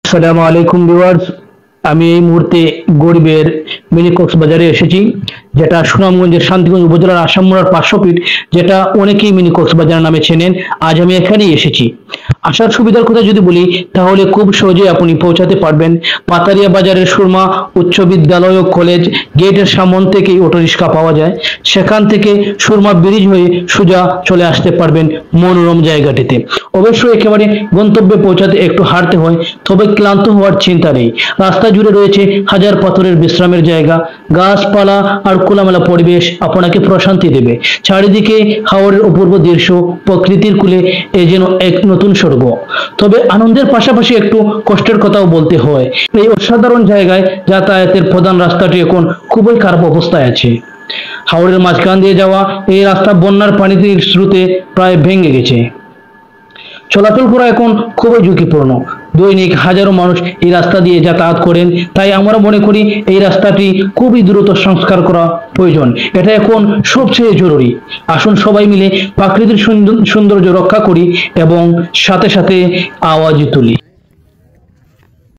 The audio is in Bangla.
আসসালামু আলাইকুম ভিউয়ার্স। আমি এই মুহূর্তে গরিবের মিনি কক্সবাজারে এসেছি, যেটা সুনামগঞ্জের শান্তিগঞ্জ উপজেলার আসামমুড়ার 500 ফিট, যেটা অনেকেই মিনি কক্সবাজার নামে চেনেন। আজ আমি এখানেই এসেছি। আসার সুবিধার কথা যদি বলি, তাহলে খুব সহজে আপনি পৌঁছাতে পারবেন। পাতারিয়া বাজারের সুরমা উচ্চ বিদ্যালয় ও কলেজ গেটের সামন থেকেই অটোরিক্সা পাওয়া যায়। সেখান থেকে সুরমা ব্রিজ হয়ে সোজা চলে আসতে পারবেন মনোরম জায়গাটিতে। অবশ্যই একেবারে গন্তব্যে পৌঁছাতে একটু হাঁটতে হয়, তবে ক্লান্ত হওয়ার চিন্তা নেই। রাস্তা জুড়ে রয়েছে হাজার পাথরের বিশ্রামের জায়গা, গাছপালা আর খোলামেলা পরিবেশ আপনাকে প্রশান্তি দেবে। চারিদিকে হাওরের অপূর্ব দৃশ্য, প্রকৃতির কূলে এ যেন এক নতুন স্বর্গ। তবে আনন্দের পাশাপাশি একটু কষ্টের কথাও বলতে হয়। এই অসাধারণ জায়গায় যাতায়াতের প্রধান রাস্তাটি এখন খুবই খারাপ অবস্থায় আছে। হাওরের মাঝখান দিয়ে যাওয়া এই রাস্তা বন্যার পানিতে স্রোতে প্রায় ভেঙে গেছে। চলাচল করা এখন খুবই ঝুঁকিপূর্ণ। দৈনিক হাজারো মানুষ এই রাস্তা দিয়ে যাতায়াত করেন, তাই আমরা মনে করি এই রাস্তাটি খুবই দ্রুত সংস্কার করা প্রয়োজন। এটা এখন সবচেয়ে জরুরি। আসুন সবাই মিলে প্রাকৃতিক সৌন্দর্য রক্ষা করি এবং সাথে সাথে আওয়াজ তুলি।